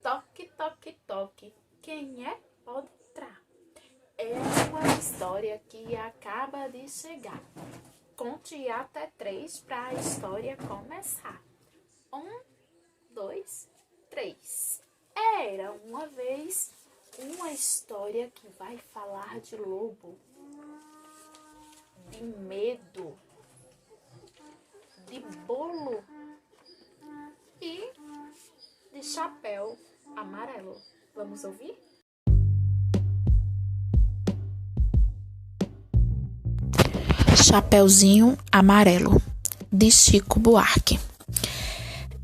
Toque, toque, toque. Quem é? Pode entrar. É uma história que acaba de chegar. Conte até 3 para a história começar. 1, 2, 3. Era uma vez uma história que vai falar de lobo, de medo, de bolo e de chapéu amarelo. Vamos ouvir? Chapeuzinho Amarelo, de Chico Buarque.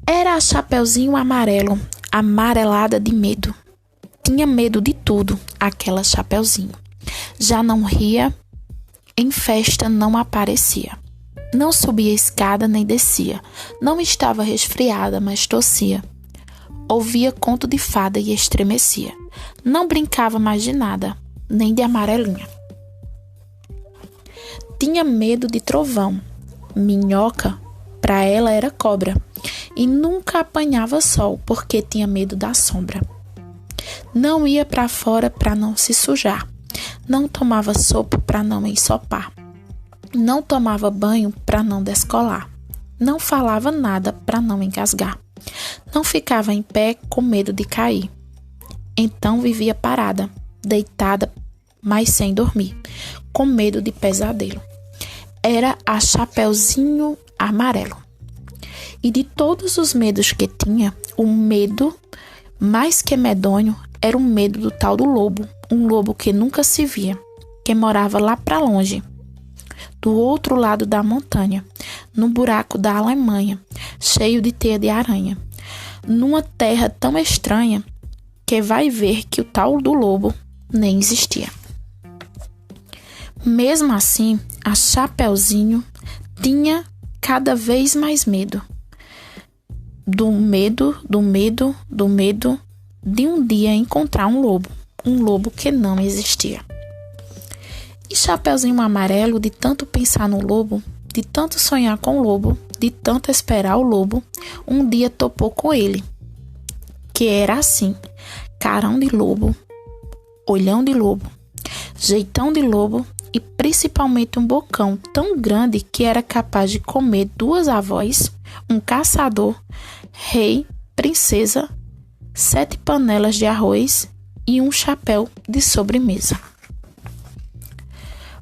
Era a Chapeuzinho Amarelo, amarelada de medo. Tinha medo de tudo, aquela Chapeuzinho. Já não ria, em festa não aparecia. Não subia escada nem descia. Não estava resfriada, mas tossia. Ouvia conto de fada e estremecia. Não brincava mais de nada, nem de amarelinha. Tinha medo de trovão. Minhoca, para ela, era cobra. E nunca apanhava sol, porque tinha medo da sombra. Não ia para fora para não se sujar. Não tomava sopa para não ensopar. Não tomava banho para não descolar. Não falava nada para não engasgar. Não ficava em pé com medo de cair. Então vivia parada, deitada, mas sem dormir, com medo de pesadelo. Era a Chapeuzinho Amarelo. E de todos os medos que tinha, o medo mais que medonho era o medo do tal do lobo, um lobo que nunca se via, que morava lá para longe, do outro lado da montanha, num buraco da Alemanha, cheio de teia de aranha, numa terra tão estranha que vai ver que o tal do lobo nem existia. Mesmo assim, a Chapeuzinho tinha cada vez mais medo. Do medo de um dia encontrar um lobo que não existia. E Chapeuzinho Amarelo, de tanto pensar no lobo, de tanto sonhar com o lobo, de tanto esperar o lobo, um dia topou com ele, que era assim: carão de lobo, olhão de lobo, jeitão de lobo e principalmente um bocão tão grande que era capaz de comer 2 avós, um caçador, rei, princesa, 7 panelas de arroz e um chapéu de sobremesa.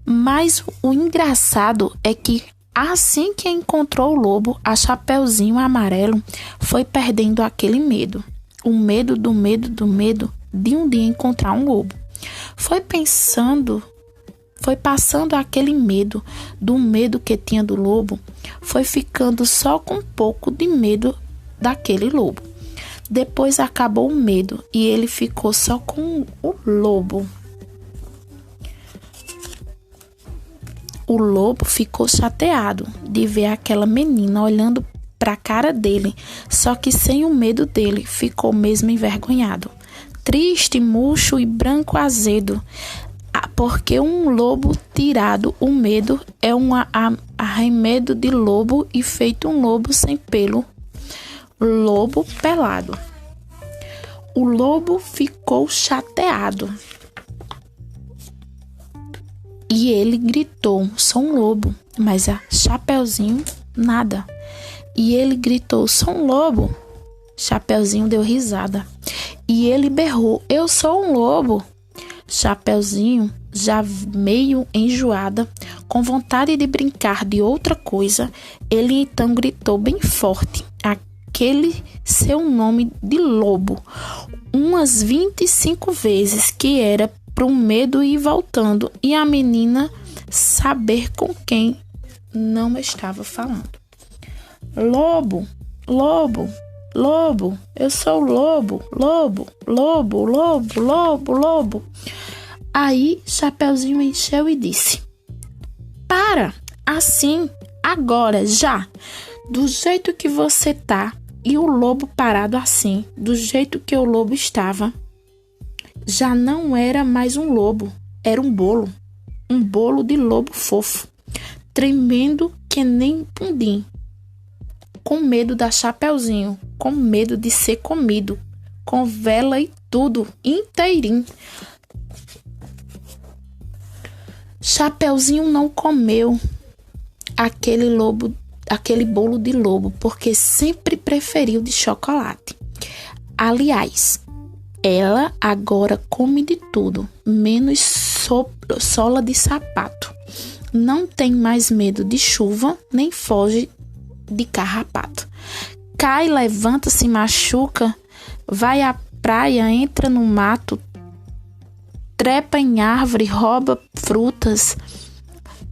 Mas o engraçado é que assim que encontrou o lobo, a Chapeuzinho Amarelo foi perdendo aquele medo. O medo de um dia encontrar um lobo. Foi passando aquele medo, do medo que tinha do lobo, foi ficando só com um pouco de medo daquele lobo. Depois acabou o medo e ele ficou só com o lobo. O lobo ficou chateado de ver aquela menina olhando para a cara dele, só que sem o medo dele, ficou mesmo envergonhado. Triste, murcho e branco azedo, porque um lobo tirado o medo é um arremedo de lobo e feito um lobo sem pelo, lobo pelado. O lobo ficou chateado e ele gritou: sou um lobo, mas a Chapeuzinho nada. E ele gritou: sou um lobo. Chapeuzinho deu risada e ele berrou: eu sou um lobo. Chapeuzinho, já meio enjoada, com vontade de brincar de outra coisa, ele então gritou bem forte aquele seu nome de lobo, umas 25 vezes, que era pro medo ir voltando e a menina saber com quem não estava falando. Lobo, lobo, lobo, eu sou o lobo, lobo, lobo, lobo, lobo, lobo. Aí Chapeuzinho encheu e disse: para, assim, agora, já, do jeito que você tá, e o lobo parado assim, do jeito que o lobo estava, já não era mais um lobo, era um bolo de lobo fofo, tremendo que nem pudim, com medo da Chapeuzinho, com medo de ser comido, com vela e tudo, inteirinho. Chapeuzinho não comeu aquele bolo de lobo, porque sempre preferiu de chocolate. Aliás, ela agora come de tudo, menos sola de sapato. Não tem mais medo de chuva, nem foge de carrapato. Cai, levanta, se machuca, vai à praia, entra no mato, trepa em árvore, rouba frutas,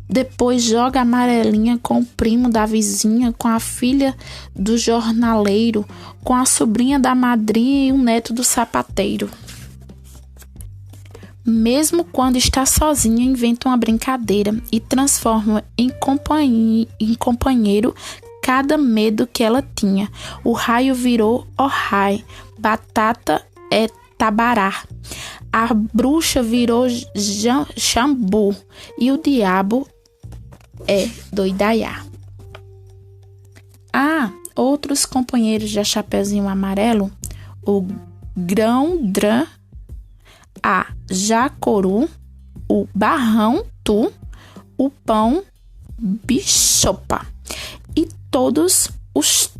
depois joga a amarelinha com o primo da vizinha, com a filha do jornaleiro, com a sobrinha da madrinha e o neto do sapateiro. Mesmo quando está sozinha, inventa uma brincadeira e transforma em companheiro cada medo que ela tinha. O raio virou Ohai, batata é tabará. A bruxa virou Xambu e o diabo é Doidaiá. Outros companheiros da Chapeuzinho Amarelo, o Grão-Drã, a Jacoru, o Barrão-Tu, o Pão Bichopa e todos os